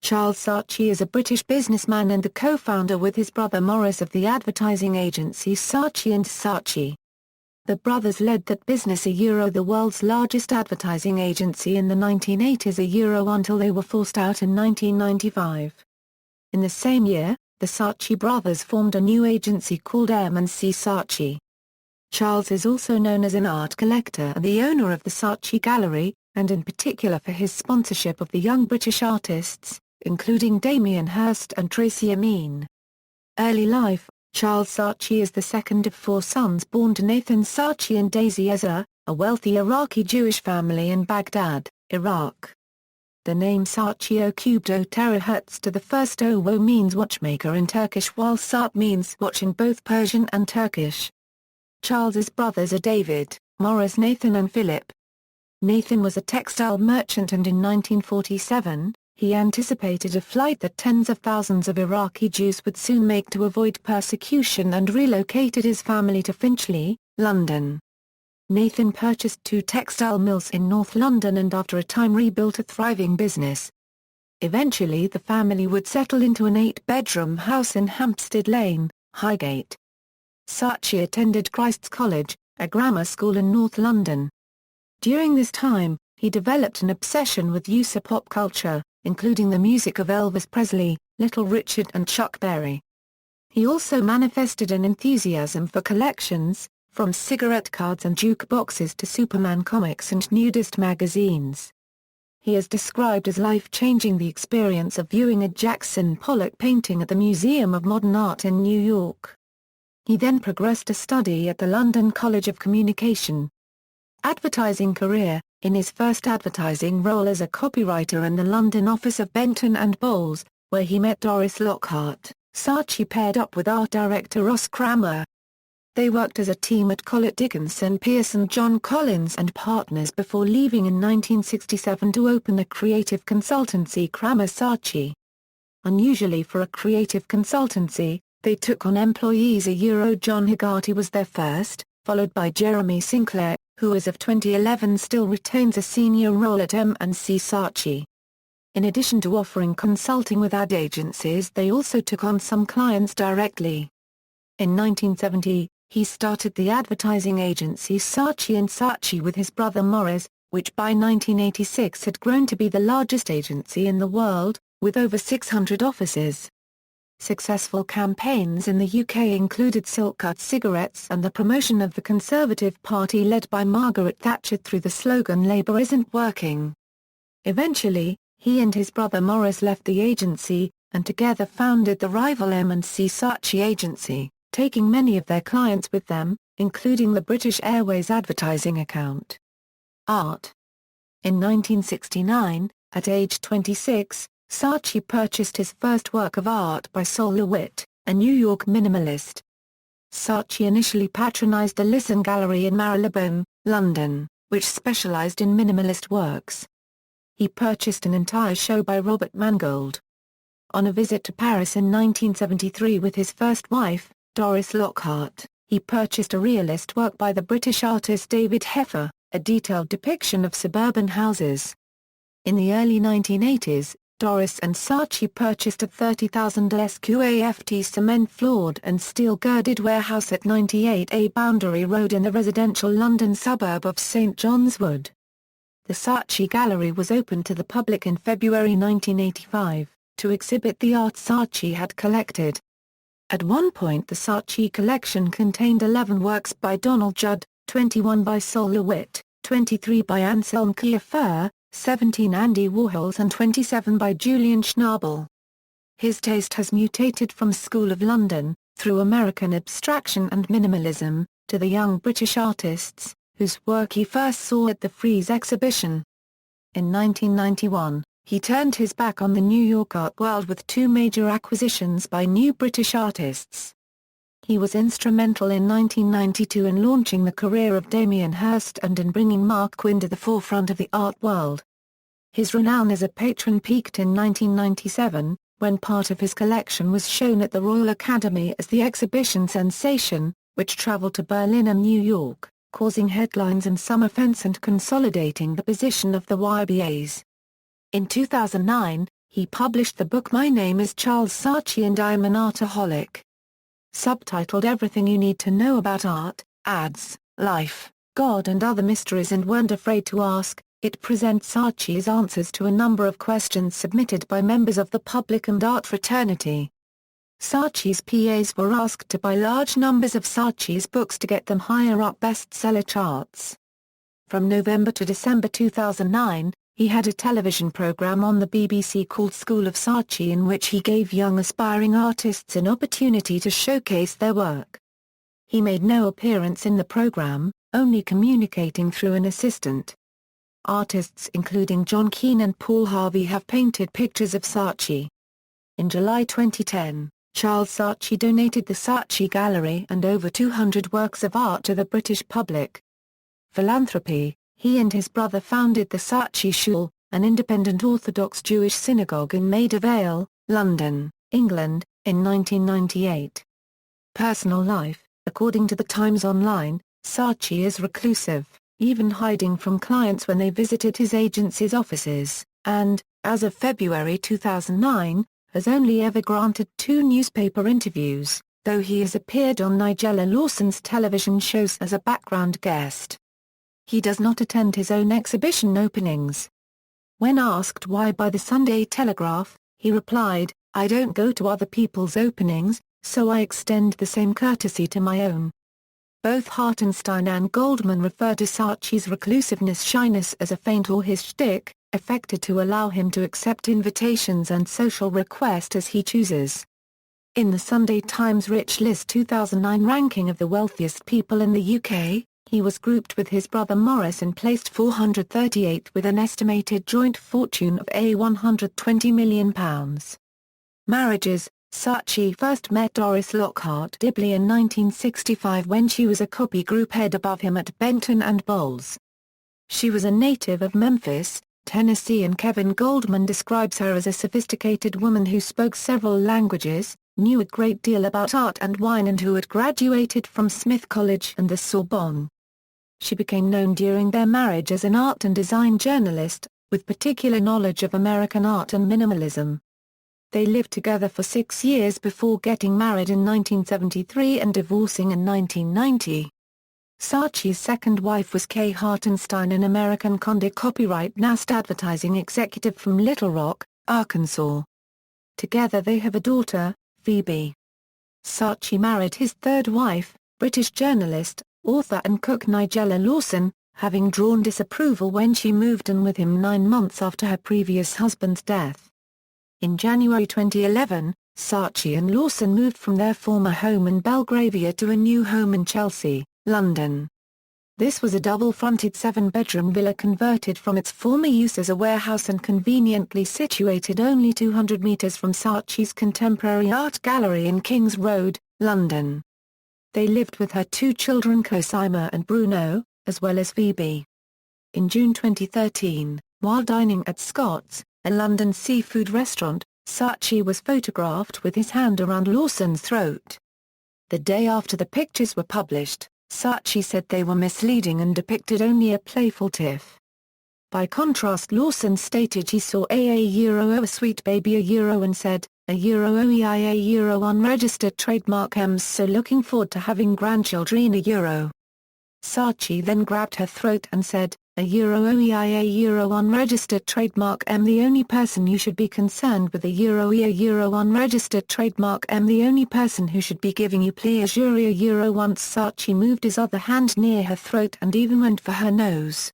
Charles Saatchi is a British businessman and the co-founder with his brother Maurice of the advertising agency Saatchi and Saatchi. The brothers led that business the world's largest advertising agency in the 1980s until they were forced out in 1995. In the same year, the Saatchi brothers formed a new agency called M&C Saatchi. Charles is also known as an art collector and the owner of the Saatchi Gallery, and in particular for his sponsorship of the young British artists, including Damien Hirst and Tracy Emin. Early life: Charles Saatchi is the second of 4 sons born to Nathan Saatchi and Daisy Ezra, a wealthy Iraqi Jewish family in Baghdad, Iraq. The name Saatchi O terahertz to the first O means watchmaker in Turkish, while Saat means watch in both Persian and Turkish. Charles's brothers are David, Maurice, Nathan and Philip. Nathan was a textile merchant and in 1947, he anticipated a flight that tens of thousands of Iraqi Jews would soon make to avoid persecution and relocated his family to Finchley, London. Nathan purchased 2 textile mills in North London and after a time rebuilt a thriving business. Eventually the family would settle into an 8-bedroom house in Hampstead Lane, Highgate. Saatchi attended Christ's College, a grammar school in North London. During this time, he developed an obsession with use of pop culture, including the music of Elvis Presley, Little Richard and Chuck Berry. He also manifested an enthusiasm for collections, from cigarette cards and jukeboxes to Superman comics and nudist magazines. He is described as life-changing the experience of viewing a Jackson Pollock painting at the Museum of Modern Art in New York. He then progressed to study at the London College of Communication. Advertising career: in his first advertising role as a copywriter in the London office of Benton and Bowles, where he met Doris Lockhart, Saatchi paired up with art director Ross Kramer. They worked as a team at Collett Dickinson Pearson John Collins and Partners before leaving in 1967 to open a creative consultancy, Kramer Saatchi. Unusually for a creative consultancy, they took on employees John Haggerty was their first, followed by Jeremy Sinclair, who as of 2011 still retains a senior role at M&C Saatchi. In addition to offering consulting with ad agencies, they also took on some clients directly. In 1970, he started the advertising agency Saatchi and Saatchi with his brother Maurice, which by 1986 had grown to be the largest agency in the world, with over 600 offices. Successful campaigns in the UK included Silk-cut cigarettes and the promotion of the Conservative Party led by Margaret Thatcher through the slogan "Labour isn't working." Eventually, he and his brother Maurice left the agency, and together founded the rival M&C Saatchi agency, taking many of their clients with them, including the British Airways advertising account. Art. In 1969, at age 26, Saatchi purchased his first work of art by Sol LeWitt, a New York minimalist. Saatchi initially patronized the Lisson Gallery in Marylebone, London, which specialized in minimalist works. He purchased an entire show by Robert Mangold. On a visit to Paris in 1973 with his first wife, Doris Lockhart, he purchased a realist work by the British artist David Heffer, a detailed depiction of suburban houses. In the early 1980s, Doris and Saatchi purchased a 30,000 sqaft cement-floored and steel-girded warehouse at 98A Boundary Road in the residential London suburb of St John's Wood. The Saatchi Gallery was opened to the public in February 1985, to exhibit the art Saatchi had collected. At one point the Saatchi collection contained 11 works by Donald Judd, 21 by Sol LeWitt, 23 by Anselm Kiefer, 17 Andy Warhols and 27 by Julian Schnabel. His taste has mutated from School of London, through American abstraction and minimalism, to the young British artists, whose work he first saw at the Frieze exhibition. In 1991, he turned his back on the New York art world with 2 major acquisitions by new British artists. He was instrumental in 1992 in launching the career of Damien Hirst and in bringing Mark Quinn to the forefront of the art world. His renown as a patron peaked in 1997, when part of his collection was shown at the Royal Academy as the exhibition sensation, which traveled to Berlin and New York, causing headlines and some offense and consolidating the position of the YBAs. In 2009, he published the book My Name is Charles Saatchi and I Am an Artaholic. Subtitled Everything You Need to Know About Art, Ads, Life, God and Other Mysteries and Weren't Afraid to Ask, it presents Saatchi's answers to a number of questions submitted by members of the public and art fraternity. Saatchi's PAs were asked to buy large numbers of Saatchi's books to get them higher up bestseller charts. From November to December 2009, he had a television program on the BBC called School of Saatchi in which he gave young aspiring artists an opportunity to showcase their work. He made no appearance in the program, only communicating through an assistant. Artists including John Keane and Paul Harvey have painted pictures of Saatchi. In July 2010, Charles Saatchi donated the Saatchi Gallery and over 200 works of art to the British public. Philanthropy. He and his brother founded the Saatchi Shul, an independent Orthodox Jewish synagogue in Maida Vale, London, England, in 1998. Personal life. According to the Times Online, Saatchi is reclusive, even hiding from clients when they visited his agency's offices, and, as of February 2009, has only ever granted 2 newspaper interviews, though he has appeared on Nigella Lawson's television shows as a background guest. He does not attend his own exhibition openings. When asked why by the Sunday Telegraph, he replied, "I don't go to other people's openings, so I extend the same courtesy to my own." Both Hartenstein and Goldman refer to Saatchi's reclusiveness shyness as a feint or his shtick, affected to allow him to accept invitations and social requests as he chooses. In the Sunday Times Rich List 2009 ranking of the wealthiest people in the UK, he was grouped with his brother Morris and placed 438th with an estimated joint fortune of £120 million. Marriages. Saatchi first met Doris Lockhart Dibley in 1965 when she was a copy group head above him at Benton and Bowles. She was a native of Memphis, Tennessee, and Kevin Goldman describes her as a sophisticated woman who spoke several languages, knew a great deal about art and wine, and who had graduated from Smith College and the Sorbonne. She became known during their marriage as an art and design journalist, with particular knowledge of American art and minimalism. They lived together for 6 years before getting married in 1973 and divorcing in 1990. Saatchi's second wife was Kay Hartenstein, an American Conde copyright NAST advertising executive from Little Rock, Arkansas. Together they have a daughter, Phoebe. Saatchi married his third wife, British journalist, author and cook Nigella Lawson, having drawn disapproval when she moved in with him 9 months after her previous husband's death. In January 2011, Saatchi and Lawson moved from their former home in Belgravia to a new home in Chelsea, London. This was a double-fronted 7-bedroom villa converted from its former use as a warehouse and conveniently situated only 200 metres from Saatchi's contemporary art gallery in Kings Road, London. They lived with her 2 children Cosima and Bruno, as well as Phoebe. In June 2013, while dining at Scott's, a London seafood restaurant, Saatchi was photographed with his hand around Lawson's throat. The day after the pictures were published, Saatchi said they were misleading and depicted only a playful tiff. By contrast, Lawson stated he saw a sweet baby and said, a unregistered trademark so looking forward to having grandchildren Saatchi then grabbed her throat and said, a unregistered trademark the only person you should be concerned with a unregistered trademark the only person who should be giving you pleasure once Saatchi moved his other hand near her throat and even went for her nose.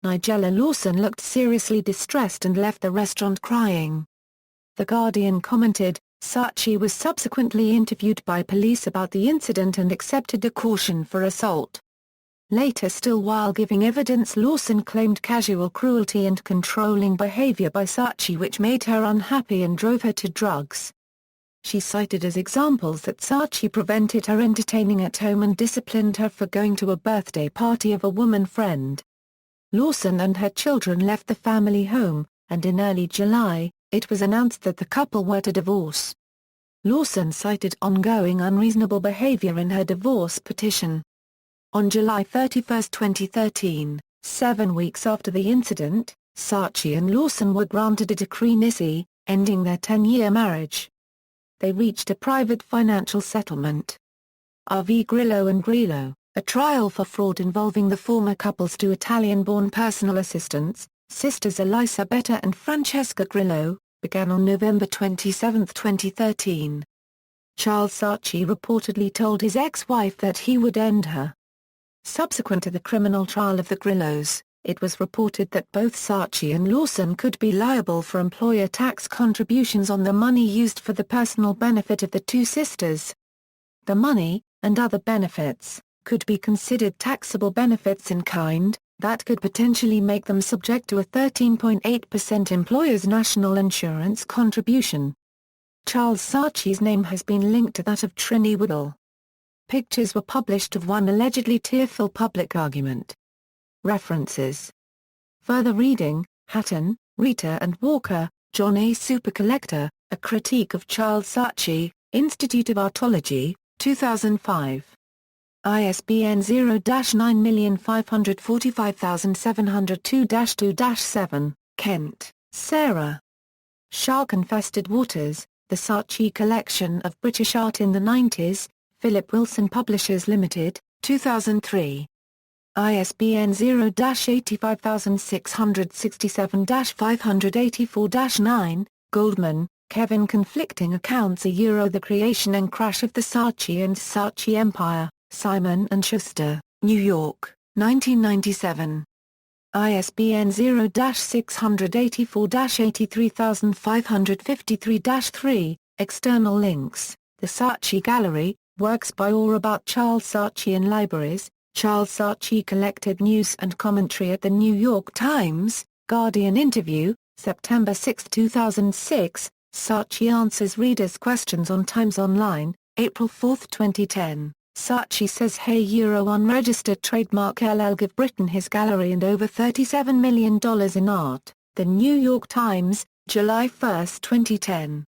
Nigella Lawson looked seriously distressed and left the restaurant crying. The Guardian commented, Saatchi was subsequently interviewed by police about the incident and accepted a caution for assault. Later still, while giving evidence, Lawson claimed casual cruelty and controlling behavior by Saatchi which made her unhappy and drove her to drugs. She cited as examples that Saatchi prevented her entertaining at home and disciplined her for going to a birthday party of a woman friend. Lawson and her children left the family home, and in early July, it was announced that the couple were to divorce. Lawson cited ongoing unreasonable behavior in her divorce petition. On July 31, 2013, 7 weeks after the incident, Saatchi and Lawson were granted a decree nisi, ending their 10-year marriage. They reached a private financial settlement. R.V. Grillo and Grillo, a trial for fraud involving the former couple's two Italian-born personal assistants, sisters Elisabetta and Francesca Grillo, began on November 27, 2013. Charles Saatchi reportedly told his ex-wife that he would end her. Subsequent to the criminal trial of the Grillos, it was reported that both Saatchi and Lawson could be liable for employer tax contributions on the money used for the personal benefit of the two sisters. The money, and other benefits, could be considered taxable benefits in kind, that could potentially make them subject to a 13.8% employer's national insurance contribution. Charles Saatchi's name has been linked to that of Trini Woodall. Pictures were published of one allegedly tearful public argument. References. Further reading: Hatton, Rita and Walker, John A. Super Collector, A Critique of Charles Saatchi, Institute of Artology, 2005. ISBN 0-9545702-2-7, Kent, Sarah. Shark-Infested Waters, The Saatchi Collection of British Art in the 90s, Philip Wilson Publishers Limited, 2003. ISBN 0-85667-584-9, Goldman, Kevin. Conflicting Accounts: The Creation and Crash of the Saatchi and Saatchi Empire, Simon & Schuster, New York, 1997. ISBN 0-684-83553-3. External links: The Saatchi Gallery, works by or about Charles Saatchi in libraries, Charles Saatchi collected news and commentary at The New York Times, Guardian interview, September 6, 2006, Saatchi answers readers' questions on Times Online, April 4, 2010. Saatchi says Hey unregistered trademark LL give Britain his gallery and over $37 million in art. The New York Times, July 1, 2010.